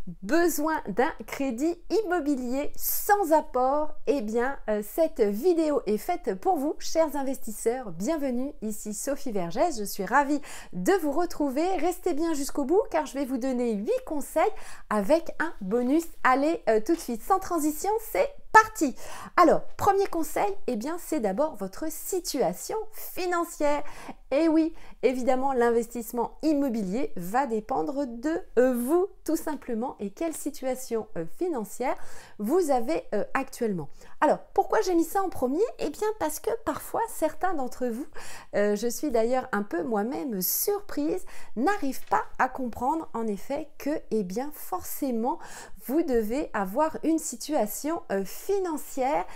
Besoin d'un crédit immobilier sans apport? Eh bien, cette vidéo est faite pour vous, chers investisseurs. Bienvenue, ici Sophie Vergès. Je suis ravie de vous retrouver. Restez bien jusqu'au bout car je vais vous donner 8 conseils avec un bonus. Allez, tout de suite, sans transition, c'est parti. Alors, premier conseil, eh bien, c'est d'abord votre situation financière. Et oui, évidemment, l'investissement immobilier va dépendre de vous, tout simplement, et quelle situation financière vous avez actuellement. Alors, pourquoi j'ai mis ça en premier? Eh bien, parce que parfois, certains d'entre vous, je suis d'ailleurs un peu moi-même surprise, n'arrivent pas à comprendre, en effet, que, eh bien, forcément, vous devez avoir une situation financière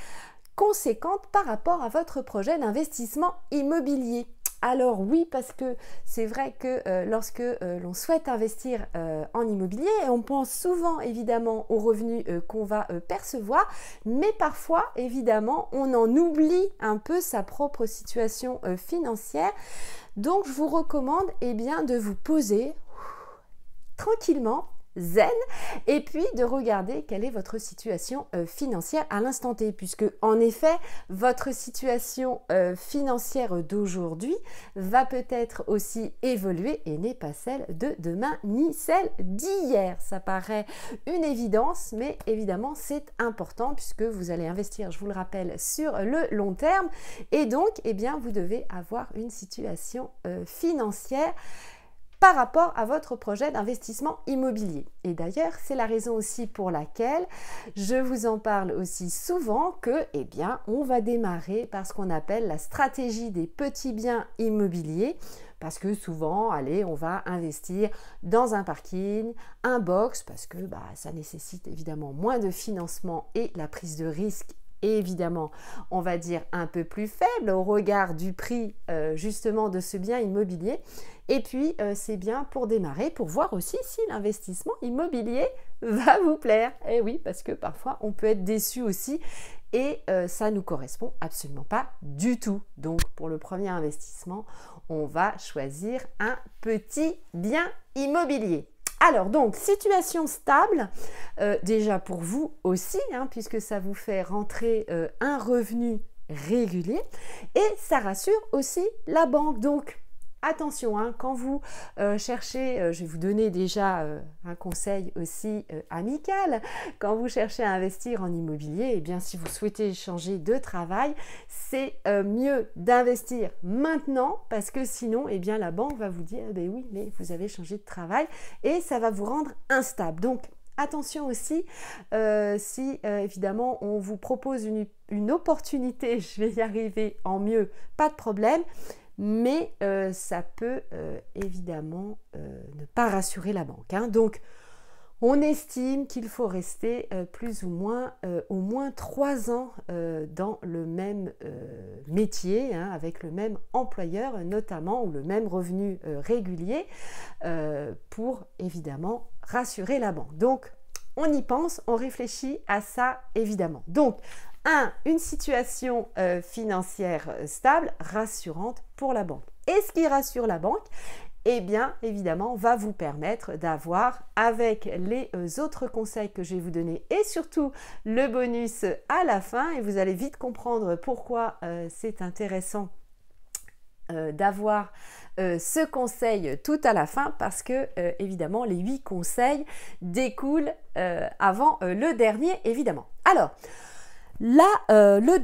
conséquente par rapport à votre projet d'investissement immobilier. Alors oui, parce que c'est vrai que lorsque l'on souhaite investir en immobilier, on pense souvent évidemment aux revenus qu'on va percevoir, mais parfois évidemment on en oublie un peu sa propre situation financière. Donc je vous recommande bien de vous poser tranquillement, zen, et puis de regarder quelle est votre situation financière à l'instant T, puisque en effet votre situation financière d'aujourd'hui va peut-être aussi évoluer et n'est pas celle de demain ni celle d'hier. Ça paraît une évidence, mais évidemment c'est important puisque vous allez investir, je vous le rappelle, sur le long terme, et donc vous devez avoir une situation financière par rapport à votre projet d'investissement immobilier. Et d'ailleurs, c'est la raison aussi pour laquelle je vous en parle aussi souvent que, on va démarrer par ce qu'on appelle la stratégie des petits biens immobiliers, parce que souvent, on va investir dans un parking, un box, parce que ça nécessite évidemment moins de financement et la prise de risque et évidemment, on va dire un peu plus faible au regard du prix justement de ce bien immobilier. Et puis, c'est bien pour démarrer, pour voir aussi si l'investissement immobilier va vous plaire. Et oui, parce que parfois, on peut être déçu aussi et ça ne nous correspond absolument pas du tout. Donc, pour le premier investissement, on va choisir un petit bien immobilier. Alors donc, situation stable, déjà pour vous aussi, puisque ça vous fait rentrer un revenu régulier et ça rassure aussi la banque. Donc, attention, quand vous cherchez, je vais vous donner déjà un conseil aussi amical, quand vous cherchez à investir en immobilier, si vous souhaitez changer de travail, c'est mieux d'investir maintenant parce que sinon, la banque va vous dire, oui, mais vous avez changé de travail et ça va vous rendre instable. Donc, attention aussi, si évidemment on vous propose une opportunité, je vais y arriver en mieux, pas de problème. Mais ça peut évidemment ne pas rassurer la banque. Donc, on estime qu'il faut rester plus ou moins au moins 3 ans dans le même métier, avec le même employeur notamment, ou le même revenu régulier, pour évidemment rassurer la banque. Donc, on y pense, on réfléchit à ça évidemment. Donc, une situation financière stable, rassurante pour la banque. Et ce qui rassure la banque, évidemment, va vous permettre d'avoir, avec les autres conseils que je vais vous donner et surtout le bonus à la fin, et vous allez vite comprendre pourquoi c'est intéressant d'avoir ce conseil tout à la fin, parce que évidemment les 8 conseils découlent avant le dernier évidemment. Alors, là, le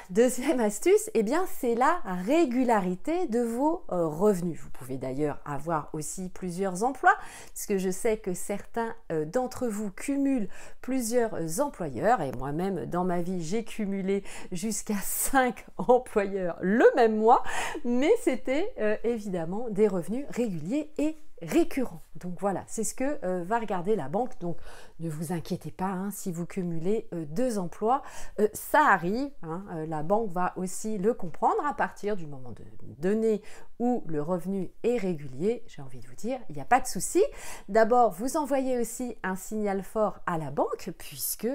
deuxième astuce, c'est la régularité de vos revenus. Vous pouvez d'ailleurs avoir aussi plusieurs emplois, parce que je sais que certains d'entre vous cumulent plusieurs employeurs, et moi-même, dans ma vie, j'ai cumulé jusqu'à 5 employeurs le même mois, mais c'était évidemment des revenus réguliers et récurrent. Donc voilà, c'est ce que va regarder la banque. Donc ne vous inquiétez pas si vous cumulez 2 emplois, ça arrive, la banque va aussi le comprendre à partir du moment donné où le revenu est régulier. J'ai envie de vous dire, il n'y a pas de souci. D'abord, vous envoyez aussi un signal fort à la banque puisque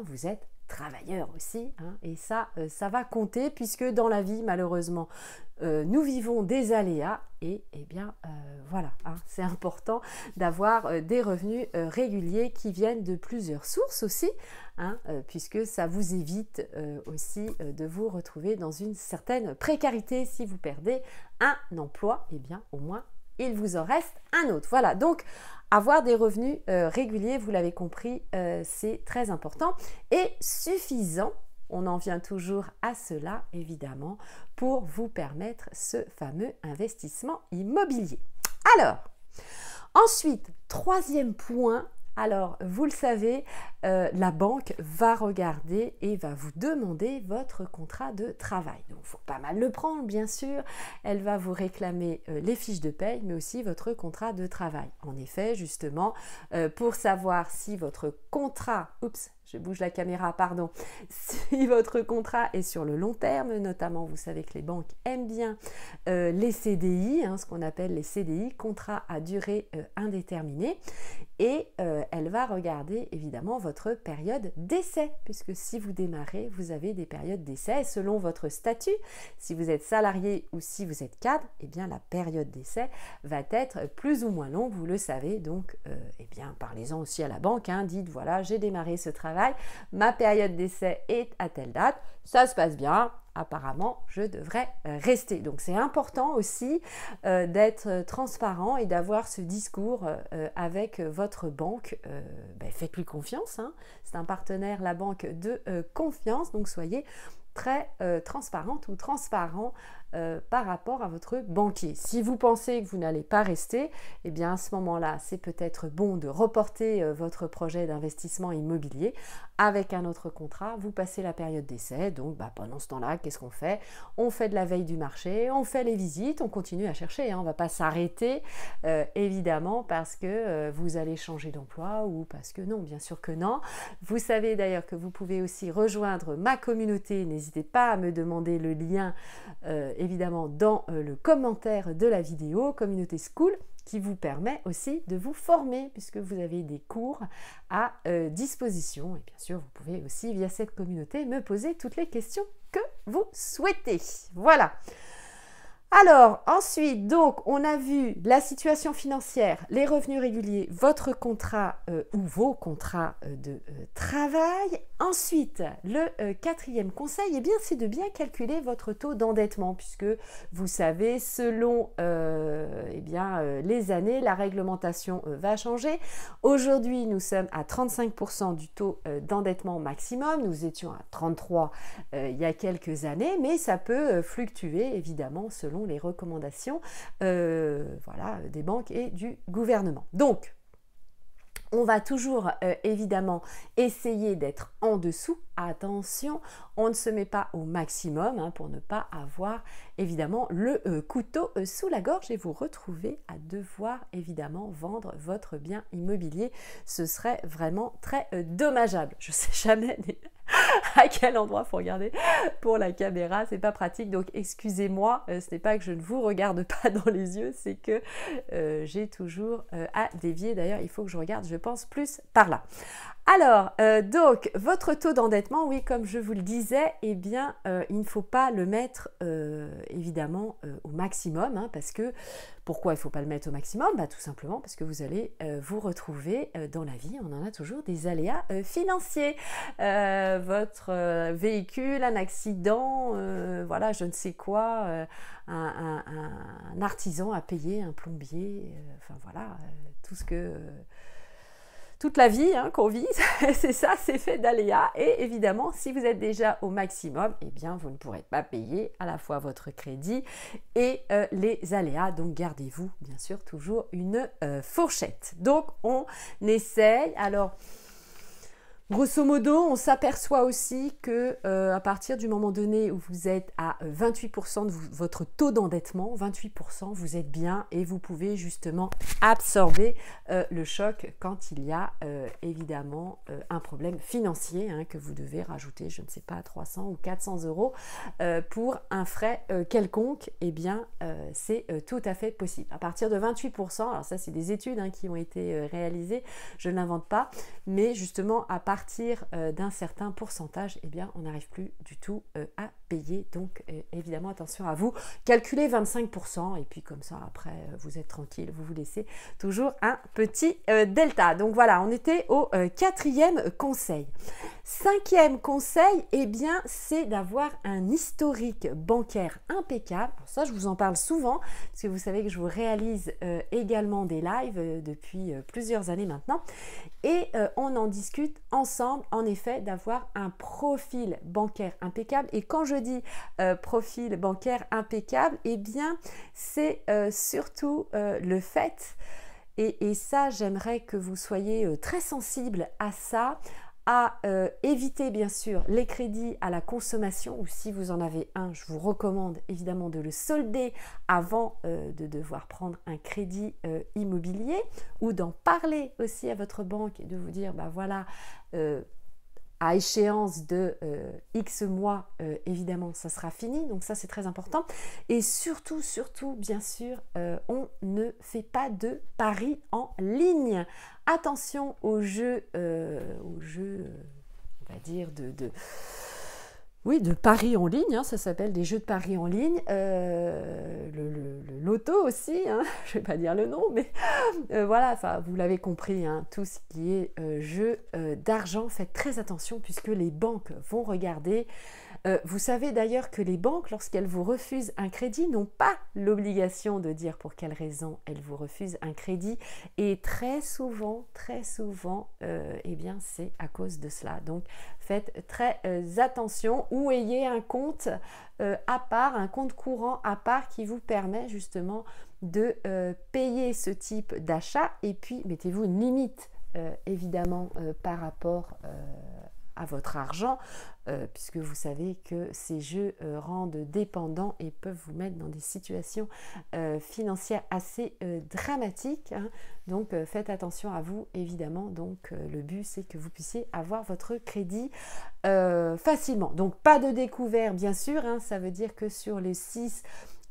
vous êtes travailleurs aussi, hein, et ça va compter puisque dans la vie, malheureusement, nous vivons des aléas et eh bien voilà, hein, c'est important d'avoir des revenus réguliers qui viennent de plusieurs sources aussi, hein, puisque ça vous évite aussi de vous retrouver dans une certaine précarité. Si vous perdez un emploi, eh bien au moins il vous en reste un autre. Voilà, donc avoir des revenus réguliers, vous l'avez compris, c'est très important et suffisant. On en vient toujours à cela, évidemment, pour vous permettre ce fameux investissement immobilier. Alors, ensuite, troisième point. Alors, vous le savez, la banque va regarder et va vous demander votre contrat de travail. Donc, il faut pas mal le prendre, bien sûr. Elle va vous réclamer les fiches de paye, mais aussi votre contrat de travail. En effet, justement, pour savoir si votre contrat... Oups, je bouge la caméra, pardon. Si votre contrat est sur le long terme, notamment, vous savez que les banques aiment bien les CDI, hein, ce qu'on appelle les CDI, contrats à durée indéterminée. Et elle va regarder évidemment votre période d'essai, puisque si vous démarrez, vous avez des périodes d'essai. Selon votre statut, si vous êtes salarié ou si vous êtes cadre, eh bien la période d'essai va être plus ou moins longue, vous le savez. Donc, eh bien, parlez-en aussi à la banque, hein, dites voilà, j'ai démarré ce travail, ma période d'essai est à telle date, ça se passe bien. Apparemment, je devrais rester. Donc, c'est important aussi d'être transparent et d'avoir ce discours avec votre banque. Faites-lui confiance, hein. C'est un partenaire, la banque de confiance. Donc, soyez très transparente ou transparent par rapport à votre banquier. Si vous pensez que vous n'allez pas rester, eh bien à ce moment-là, c'est peut-être bon de reporter votre projet d'investissement immobilier avec un autre contrat. Vous passez la période d'essai, donc pendant ce temps-là, qu'est-ce qu'on fait? On fait de la veille du marché, on fait les visites, on continue à chercher, hein. On ne va pas s'arrêter évidemment parce que vous allez changer d'emploi ou parce que non, bien sûr que non. Vous savez d'ailleurs que vous pouvez aussi rejoindre ma communauté. N'hésitez pas à me demander le lien évidemment dans le commentaire de la vidéo, Communauté School, qui vous permet aussi de vous former puisque vous avez des cours à disposition. Et bien sûr, vous pouvez aussi via cette communauté me poser toutes les questions que vous souhaitez. Voilà. Alors, ensuite, donc, on a vu la situation financière, les revenus réguliers, votre contrat ou vos contrats de travail. Ensuite, le quatrième conseil, eh bien, c'est de bien calculer votre taux d'endettement puisque vous savez, selon les années, la réglementation va changer. Aujourd'hui, nous sommes à 35% du taux d'endettement maximum. Nous étions à 33% il y a quelques années, mais ça peut fluctuer évidemment selon les recommandations des banques et du gouvernement. Donc, on va toujours évidemment essayer d'être en dessous. Attention, on ne se met pas au maximum hein, pour ne pas avoir évidemment le couteau sous la gorge et vous retrouver à devoir évidemment vendre votre bien immobilier. Ce serait vraiment très dommageable. Je ne sais jamais à quel endroit il faut regarder pour la caméra, c'est pas pratique, donc excusez-moi, ce n'est pas que je ne vous regarde pas dans les yeux, c'est que j'ai toujours à dévier. D'ailleurs, il faut que je regarde, je pense, plus par là. Alors, donc, votre taux d'endettement, oui, comme je vous le disais, eh bien, il ne faut pas le mettre évidemment au maximum, hein, parce que, pourquoi il ne faut pas le mettre au maximum? Tout simplement parce que vous allez vous retrouver dans la vie, on en a toujours des aléas financiers. Votre véhicule, un accident, voilà, je ne sais quoi, un artisan à payer, un plombier, enfin voilà, tout ce que... toute la vie hein, qu'on vit, c'est ça, c'est fait d'aléas. Et évidemment, si vous êtes déjà au maximum, eh bien, vous ne pourrez pas payer à la fois votre crédit et les aléas. Donc, gardez-vous, bien sûr, toujours une fourchette. Donc, on essaye. Alors, grosso modo, on s'aperçoit aussi que à partir du moment donné où vous êtes à 28% de votre taux d'endettement, 28%, vous êtes bien et vous pouvez justement absorber le choc quand il y a évidemment un problème financier hein, que vous devez rajouter, je ne sais pas, 300 ou 400 euros pour un frais quelconque. Eh bien, c'est tout à fait possible. À partir de 28%, alors ça c'est des études hein, qui ont été réalisées, je ne l'invente pas, mais justement à partir partir d'un certain pourcentage, eh bien, on n'arrive plus du tout à payer. Donc, évidemment, attention à vous. Calculez 25% et puis comme ça, après, vous êtes tranquille. Vous vous laissez toujours un petit delta. Donc, voilà, on était au quatrième conseil. Cinquième conseil, eh bien, c'est d'avoir un historique bancaire impeccable. Alors ça, je vous en parle souvent parce que vous savez que je vous réalise également des lives depuis plusieurs années maintenant. Et on en discute ensemble, en effet, d'avoir un profil bancaire impeccable. Et quand je dis profil bancaire impeccable, eh bien, c'est surtout le fait, et ça, j'aimerais que vous soyez très sensible à ça, à éviter bien sûr les crédits à la consommation, ou si vous en avez un, je vous recommande évidemment de le solder avant de devoir prendre un crédit immobilier, ou d'en parler aussi à votre banque et de vous dire bah voilà, à échéance de X mois, évidemment, ça sera fini. Donc ça, c'est très important. Et surtout, bien sûr, on ne fait pas de paris en ligne. Attention aux jeux, on va dire, oui, de paris en ligne, hein, ça s'appelle des jeux de paris en ligne, le loto aussi, hein, je ne vais pas dire le nom, mais voilà, vous l'avez compris, hein, tout ce qui est jeu d'argent, faites très attention puisque les banques vont regarder. Vous savez d'ailleurs que les banques, lorsqu'elles vous refusent un crédit, n'ont pas l'obligation de dire pour quelle raison elles vous refusent un crédit. Et très souvent, eh bien, c'est à cause de cela. Donc, faites très attention ou ayez un compte à part, un compte courant à part qui vous permet justement de payer ce type d'achat. Et puis, mettez-vous une limite, évidemment, par rapport à votre argent, puisque vous savez que ces jeux rendent dépendants et peuvent vous mettre dans des situations financières assez dramatiques, hein. Donc faites attention à vous, évidemment. Donc le but, c'est que vous puissiez avoir votre crédit facilement. Donc pas de découvert, bien sûr, hein. Ça veut dire que sur les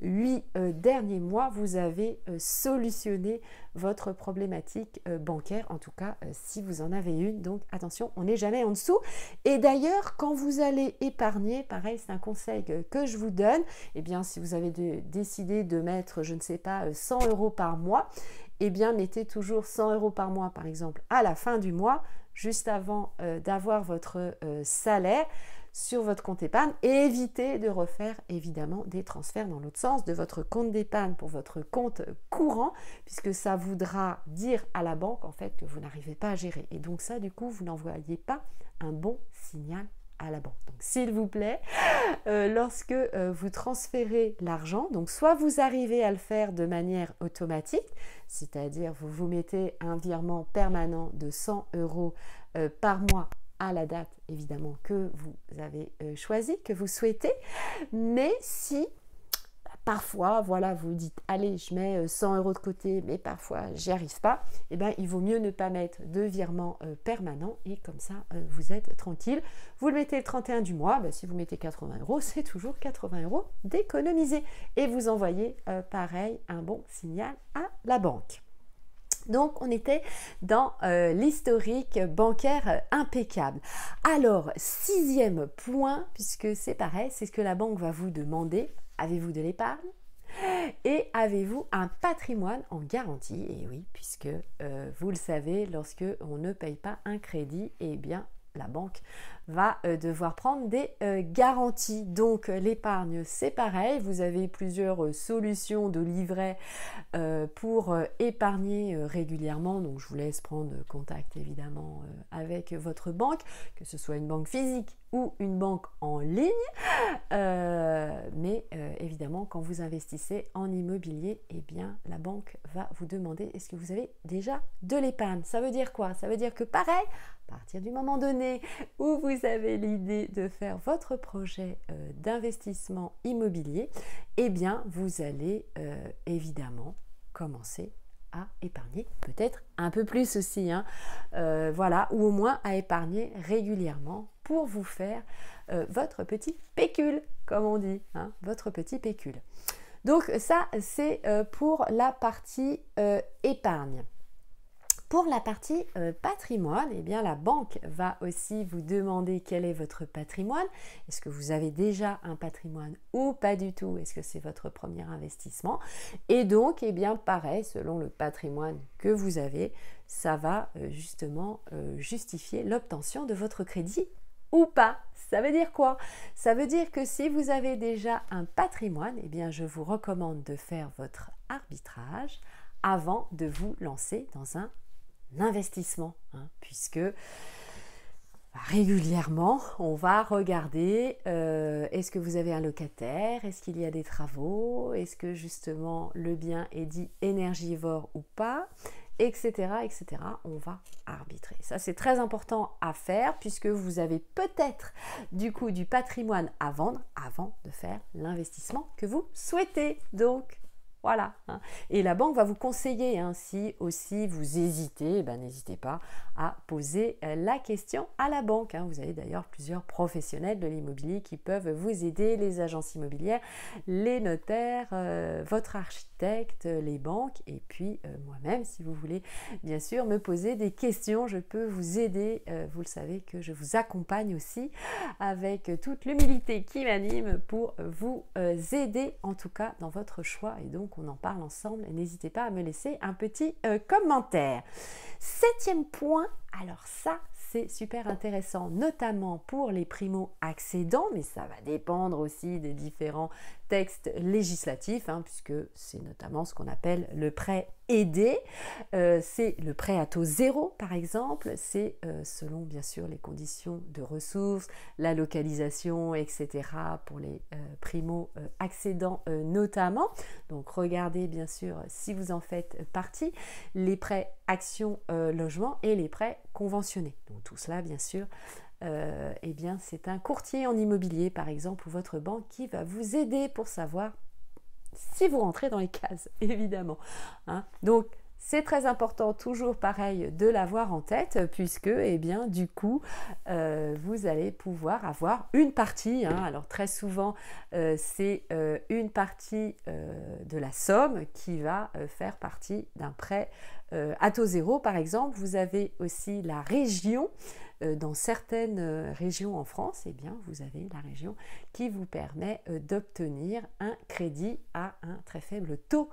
8 derniers mois, vous avez solutionné votre problématique bancaire, en tout cas si vous en avez une. Donc attention, on n'est jamais en dessous. Et d'ailleurs, quand vous allez épargner, pareil, c'est un conseil que je vous donne, eh bien si vous avez décidé de mettre, je ne sais pas, 100 € par mois, eh bien mettez toujours 100 € par mois, par exemple, à la fin du mois, juste avant d'avoir votre salaire sur votre compte épargne, et évitez de refaire évidemment des transferts dans l'autre sens de votre compte d'épargne pour votre compte courant, puisque ça voudra dire à la banque en fait que vous n'arrivez pas à gérer, et donc ça du coup vous n'envoyez pas un bon signal à la banque. Donc s'il vous plaît, lorsque vous transférez l'argent, donc soit vous arrivez à le faire de manière automatique, c'est-à-dire vous mettez un virement permanent de 100 € par mois à la date évidemment que vous avez choisi, que vous souhaitez. Mais si parfois, voilà, vous dites allez, je mets 100 € de côté, mais parfois j'y arrive pas, eh bien il vaut mieux ne pas mettre de virement permanent, et comme ça vous êtes tranquille. Vous le mettez le 31 du mois, si vous mettez 80 €, c'est toujours 80 € d'économiser, et vous envoyez pareil un bon signal à la banque. Donc, on était dans l'historique bancaire impeccable. Alors, 6e point, puisque c'est pareil, c'est ce que la banque va vous demander. Avez-vous de l'épargne? Et avez-vous un patrimoine en garantie? Et oui, puisque vous le savez, lorsque on ne paye pas un crédit, eh bien, la banque va devoir prendre des garanties. Donc l'épargne, c'est pareil, vous avez plusieurs solutions de livret pour épargner réguliarement. Donc je vous laisse prendre contact évidemment avec votre banque, que ce soit une banque physique ou une banque en ligne, mais évidemment quand vous investissez en immobilier, eh bien la banque va vous demander est-ce que vous avez déjà de l'épargne. Ça veut dire quoi? Ça veut dire que pareil, à partir du moment donné où vous avez l'idée de faire votre projet d'investissement immobilier, eh bien vous allez évidemment commencer à épargner, peut-être un peu plus aussi, hein, voilà, ou au moins à épargner régulièrement pour vous faire votre petit pécule, comme on dit, hein, votre petit pécule. Donc ça, c'est pour la partie épargne. Pour la partie patrimoine, eh bien, la banque va aussi vous demander quel est votre patrimoine. Est-ce que vous avez déjà un patrimoine ou pas du tout? Est-ce que c'est votre premier investissement? Et donc, eh bien, pareil, selon le patrimoine que vous avez, ça va justement justifier l'obtention de votre crédit ou pas. Ça veut dire quoi? Ça veut dire que si vous avez déjà un patrimoine, eh bien, je vous recommande de faire votre arbitrage avant de vous lancer dans un investissement, puisque régulièrement, on va regarder est-ce que vous avez un locataire, est-ce qu'il y a des travaux, est-ce que justement le bien est dit énergivore ou pas, etc., etc. On va arbitrer. Ça, c'est très important à faire puisque vous avez peut-être du coup du patrimoine à vendre avant de faire l'investissement que vous souhaitez. Donc, voilà. Et la banque va vous conseiller, si aussi vous hésitez, n'hésitez pas à poser la question à la banque. Vous avez d'ailleurs plusieurs professionnels de l'immobilier qui peuvent vous aider, les agences immobilières, les notaires, votre architecte, les banques et puis moi-même, si vous voulez bien sûr me poser des questions, je peux vous aider. Vous le savez que je vous accompagne aussi avec toute l'humilité qui m'anime pour vous aider en tout cas dans votre choix et donc on en parle ensemble et n'hésitez pas à me laisser un petit commentaire. 7e point, alors ça c'est super intéressant, notamment pour les primo-accédants, mais ça va dépendre aussi des différents textes législatifs, puisque c'est notamment ce qu'on appelle le prêt aidé. C'est le prêt à taux zéro, par exemple. C'est selon, bien sûr, les conditions de ressources, la localisation, etc. pour les primo-accédants notamment. Donc, regardez, bien sûr, si vous en faites partie, les prêts action logement et les prêts conventionnés. Donc, tout cela, bien sûr, eh bien, c'est un courtier en immobilier, par exemple, ou votre banque qui va vous aider pour savoir si vous rentrez dans les cases, évidemment. Donc, c'est très important, toujours pareil, de l'avoir en tête, puisque, eh bien, du coup, vous allez pouvoir avoir une partie, alors très souvent, c'est une partie de la somme qui va faire partie d'un prêt à taux zéro, par exemple. Vous avez aussi la région. Dans certaines régions en France, eh bien, vous avez la région qui vous permet d'obtenir un crédit à un très faible taux.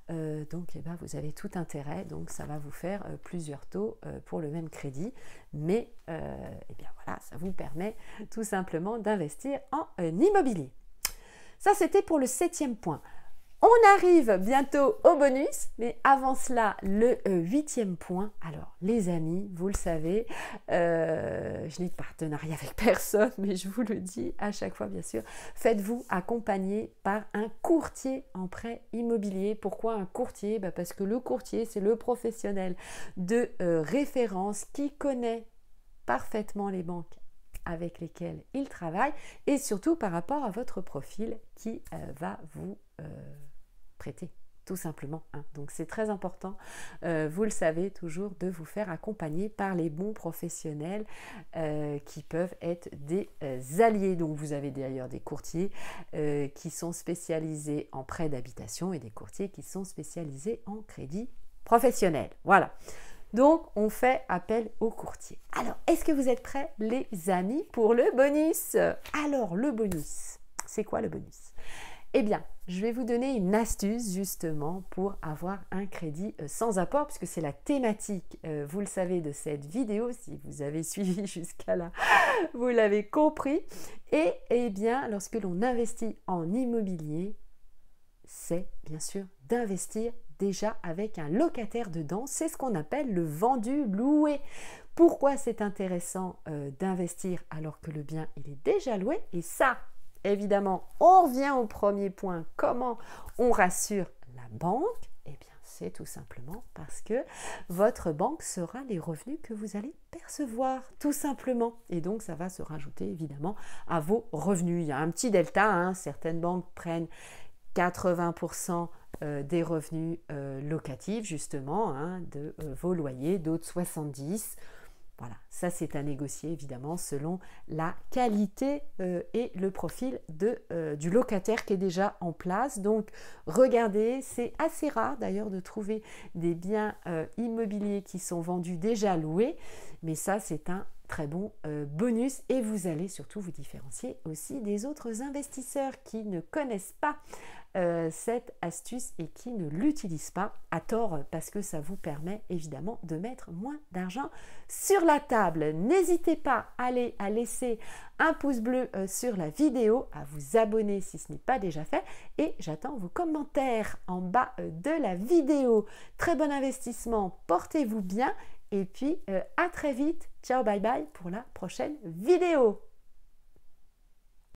Donc, eh bien, vous avez tout intérêt. Donc, ça va vous faire plusieurs taux pour le même crédit. Mais, eh bien, voilà, ça vous permet tout simplement d'investir en immobilier. Ça, c'était pour le 7e point. On arrive bientôt au bonus, mais avant cela, le 8e point. Alors, les amis, vous le savez, je n'ai de partenariat avec personne, mais je vous le dis à chaque fois, bien sûr, faites-vous accompagner par un courtier en prêt immobilier. Pourquoi un courtier? Parce que le courtier, c'est le professionnel de référence qui connaît parfaitement les banques avec lesquelles il travaille et surtout par rapport à votre profil qui va vous prêter tout simplement. Donc c'est très important, vous le savez toujours, de vous faire accompagner par les bons professionnels qui peuvent être des alliés. Donc vous avez d'ailleurs des courtiers qui sont spécialisés en prêt d'habitation et des courtiers qui sont spécialisés en crédit professionnel. Voilà. Donc, on fait appel aux courtiers. Alors, est-ce que vous êtes prêts, les amis, pour le bonus? Alors, le bonus, c'est quoi le bonus? Eh bien, je vais vous donner une astuce justement pour avoir un crédit sans apport, puisque c'est la thématique, vous le savez, de cette vidéo. Si vous avez suivi jusqu'à là, vous l'avez compris. Et eh bien, lorsque l'on investit en immobilier, c'est bien sûr d'investir déjà avec un locataire dedans. C'est ce qu'on appelle le vendu-loué. Pourquoi c'est intéressant d'investir alors que le bien il est déjà loué? Et ça, évidemment, on revient au premier point. Comment on rassure la banque? Eh bien, c'est tout simplement parce que votre banque sera les revenus que vous allez percevoir, tout simplement. Et donc, ça va se rajouter, évidemment, à vos revenus. Il y a un petit delta. Certaines banques prennent 80% des revenus locatifs, justement, de vos loyers, d'autres 70%. Voilà, ça c'est à négocier évidemment selon la qualité et le profil du locataire qui est déjà en place. Donc regardez, c'est assez rare d'ailleurs de trouver des biens immobiliers qui sont vendus déjà loués, mais ça c'est un très bon bonus et vous allez surtout vous différencier aussi des autres investisseurs qui ne connaissent pas cette astuce et qui ne l'utilisent pas à tort parce que ça vous permet évidemment de mettre moins d'argent sur la table. N'hésitez pas à laisser un pouce bleu sur la vidéo, à vous abonner si ce n'est pas déjà fait et j'attends vos commentaires en bas de la vidéo. Très bon investissement, portez-vous bien et puis à très vite. Ciao, bye bye pour la prochaine vidéo.